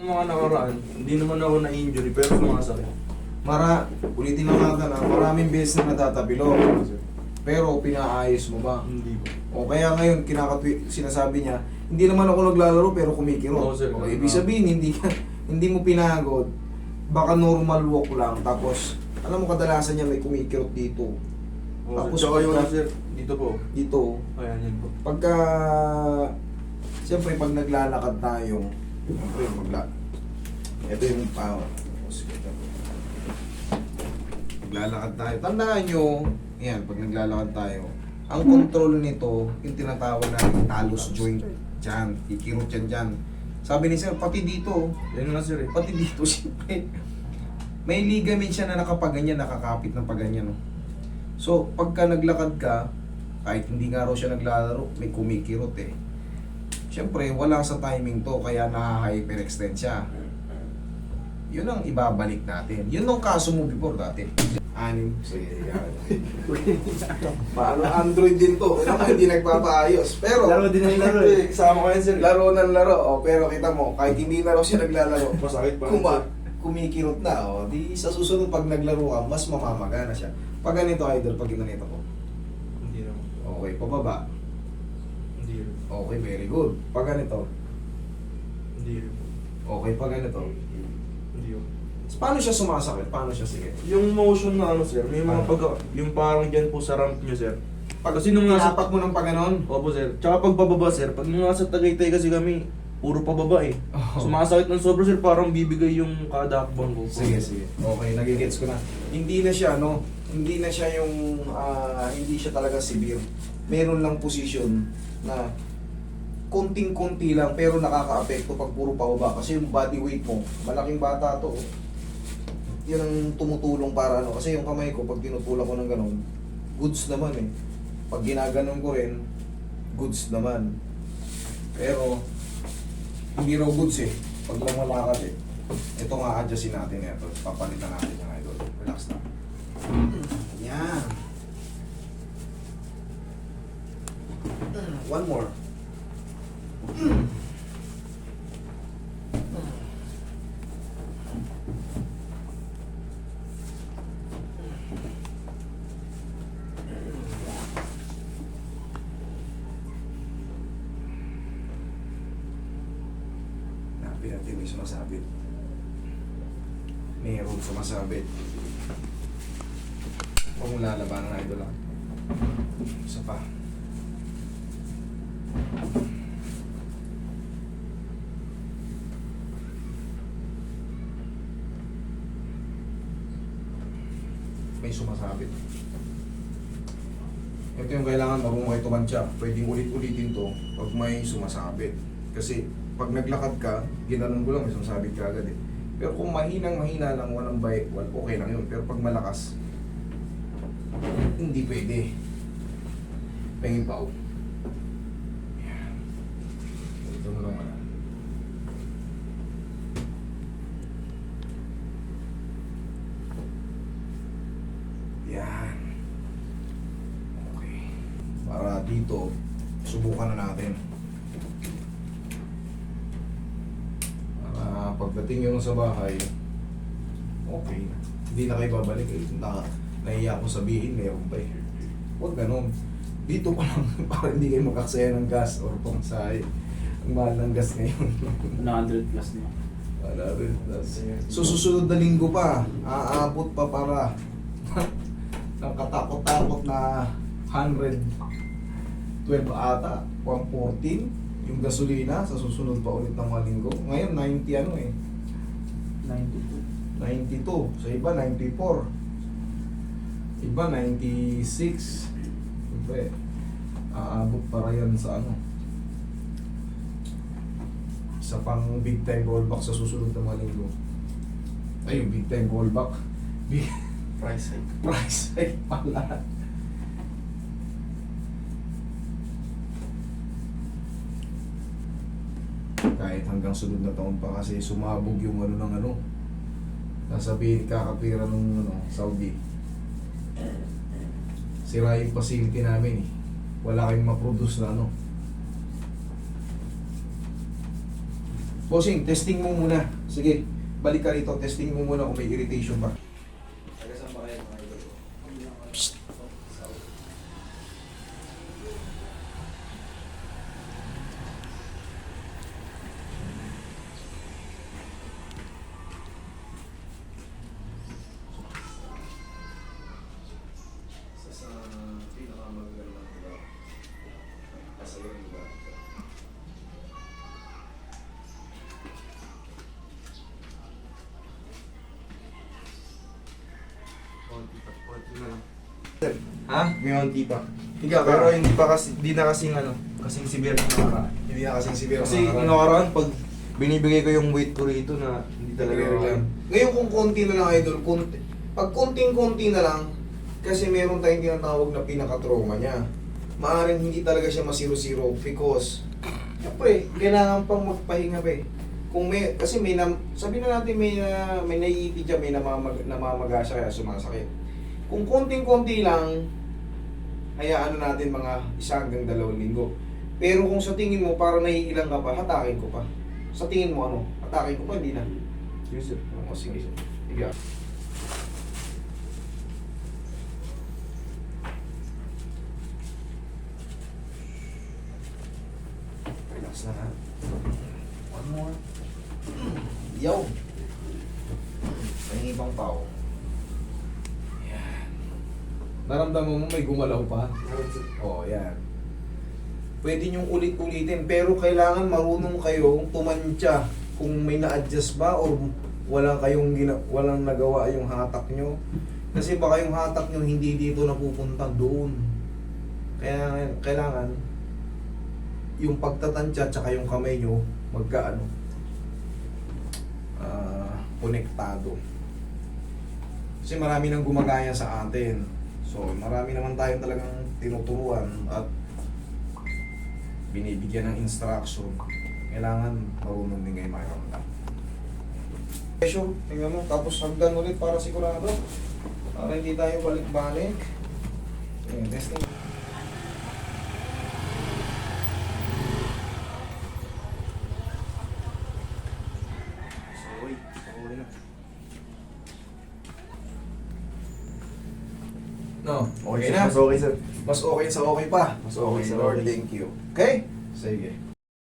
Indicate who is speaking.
Speaker 1: Ang mga nakaraan, hindi naman ako na-injury pero sumasakit.
Speaker 2: Ulitin lang natin ha, maraming beses na natatapilo. Pero pinaayos mo ba?
Speaker 1: Hindi po.
Speaker 2: O kaya ngayon, sinasabi niya, hindi naman ako naglalaro pero kumikirot.
Speaker 1: Oo, sir.
Speaker 2: O, ibig sabihin, hindi mo pinagod, baka normal walk lang. Tapos, alam mo kadalasan niya may kumikirot dito.
Speaker 1: Oo,
Speaker 2: Tapos
Speaker 1: sir. Tsaka yun,
Speaker 2: pagka-
Speaker 1: sir, dito po.
Speaker 2: Dito.
Speaker 1: Ayan, yan po.
Speaker 2: Pagka, siyempre pag naglalakad tayo, siyempre ito yung power. Sige, ito. Naglalakad tayo. Tandaan nyo, yan, pag naglalakad tayo, ang control nito, yung tinatawag na talus joint. Diyan, kikirot yan dyan. Sabi ni sir, pati dito,
Speaker 1: Yan nga, sir eh.
Speaker 2: pati dito, siyempre, may ligament siya na nakapaganyan, nakakapit ng paganyan. No? So, pagka naglakad ka, kahit hindi nga raw siya naglalaro, may kumikirot eh. Siyempre, wala sa timing to, kaya na-hyperextend siya. Yun ang ibabalik natin. Yun ang kaso mo before dati. 6. Sige, paano Android din to? Kaya mo hindi nagpapaayos. Pero,
Speaker 1: Laro din ang laro eh. Kasama ko yan, sir.
Speaker 2: laro ng laro. Oh, pero kita mo, kahit hindi na raw siya naglalaro,
Speaker 1: Masakit pa.
Speaker 2: kumikirot na. Oh. Di sa susunod pag naglaro ka, mas mamamaga na siya. Pag ganito, idol, pag ginanito ko.
Speaker 1: Hindi naman.
Speaker 2: Okay, pababa.
Speaker 1: Hindi rin.
Speaker 2: Okay, very good. Pag ganito.
Speaker 1: Hindi rin.
Speaker 2: Okay, pag ganito.
Speaker 1: Hindi rin.
Speaker 2: Paano siya sumasakit? Paano siya sige?
Speaker 1: Yung motion na ano, sir, may mga
Speaker 2: Ano?
Speaker 1: yung parang dyan po sa ramp nyo, sir. Kasi nung nasa...
Speaker 2: Tinapak mo ng paganon?
Speaker 1: Opo, sir. Tsaka pag pababa, sir, pag nung nasa Tagaytay kasi kami, puro pababa eh.
Speaker 2: Oh.
Speaker 1: Sumasakit ng sobra, sir, parang bibigay yung kada hakbang ko.
Speaker 2: Sige. Okay, nagigets ko na. Hindi na siya, no? Hindi na siya yung, hindi siya talaga severe. Meron lang position na konting-konti lang pero nakaka-apekto pag puro pababa. Kasi yung body weight mo, malaking bata to. Yun ang tumutulong para ano. Kasi yung kamay ko, pag tinutulak ko ng ganun, goods naman eh. Pag ginaganon ko rin, goods naman. Pero, hindi raw goods eh. Pag lumalakad eh. Ito nga, adjustin natin ito. Papalitan natin yung idol. Relax na. Yan. One more. Natin may sumasabit. Mayroon sumasabit. Huwag mong lalabanan na idol lang. Isa pa. May sumasabit. Ito yung kailangan marunong kayo tumansya. Pwedeng ulit-ulitin to pag may sumasabit. Kasi pag naglakad ka, ginanon ko lang, may sumasabit ka agad eh. Pero kung mahina lang, walang bike, okay lang yun. Pero pag malakas, hindi pwede. Pengin pa ako. Yan. Ito mo lang wala. Yan. Okay. Para dito, subukan na natin. Para pagdating yun sa bahay, okay. Hindi na kayo babalik eh. Nahiya ko sabihin, mayroon pa eh. Huwag ganun. Dito pa lang, para hindi kayo makaksaya ng gas or pangsahe. Ang mahal ng gas ngayon.
Speaker 3: 100 plus na.
Speaker 2: Wala rin. So susunod na linggo pa, aabot pa para ng katakot-takot na 112 ata, 114 yung gasolina sa susunod pa ulit ng mga linggo. Ngayon 90 ano eh,
Speaker 3: 92.
Speaker 2: 92. Sa iba 94. Iba 96. Siyempre, aabot para yan sa ano. Isa pang big time rollback sa susunod na mga linggo. Ay, yung big time rollback. Big
Speaker 1: Price hike.
Speaker 2: price hike pala. Kahit hanggang sunod na taon pa kasi sumabog yung ano ng ano. Nasabihin kakapira ng ano, Saudi. Sira yung facility namin eh. Wala kayong ma-produce na ano. Bossing, testing mo muna. Sige, balik ka rito. Testing mo muna kung may irritation ba. Taga saan ba kayo mga idol? Psst. Sa pinakamagandang lugar. Masayang lugar.
Speaker 1: Ha? May onti pa.
Speaker 2: Higa ka.
Speaker 1: Pero hindi pa kasi, di na kasing ano, kasing severe na nakaraan.
Speaker 2: Hindi na kasing severe.
Speaker 1: Kasi yung nakaraan, pag binibigay ko yung weight ko rito na hindi talaga
Speaker 2: lang. Ngayon kung konti na lang idol, konti. Pag konting-konti na lang, kasi meron tayong tinatawag na pinaka-trauma niya. Maaring hindi talaga siya masiro-siro because, siyempre, kailangan pang magpahinga pa eh. Kung may, kasi may, sabi na natin may naiipit siya, may namamaga siya kaya sumasakit. Kung konting-konti lang, hayaan na natin mga 1 hanggang 2 linggo. Pero kung sa tingin mo parang naiilang ka pa, hatakin ko pa. Sa tingin mo ano, hatakin ko pa, hindi na.
Speaker 1: Yes, sir.
Speaker 2: O sige. Sige. Relax na ha. One more. Yo! May ibang pao. Yan. Naramdaman mo may gumalaw pa? Oo, yan. Pwede niyong ulit-ulitin, pero kailangan marunong kayong tumantya kung may na-adjust ba o walang nagawa yung hatak nyo. Kasi baka yung hatak nyo hindi dito napupunta doon. Kaya kailangan yung pagtatantya tsaka yung kamay nyo magkaano konektado. Kasi marami nang gumagaya sa atin. So marami naman tayong talagang tinuturuan at binibigyan ng instruction. Kailangan marunong din kayo makiramdam. Pressure, tingnan mo, tapos hagdan ulit para sigurado. Para hindi tayo balik-balik. Ayan, testing.
Speaker 1: Sorry. Okay na.
Speaker 2: No,
Speaker 1: Okay,
Speaker 2: okay na.
Speaker 1: Mas okay, sir.
Speaker 2: Mas okay sa okay pa.
Speaker 1: Mas okay sa
Speaker 2: Lord,
Speaker 1: okay.
Speaker 2: thank you. Okay? Sige.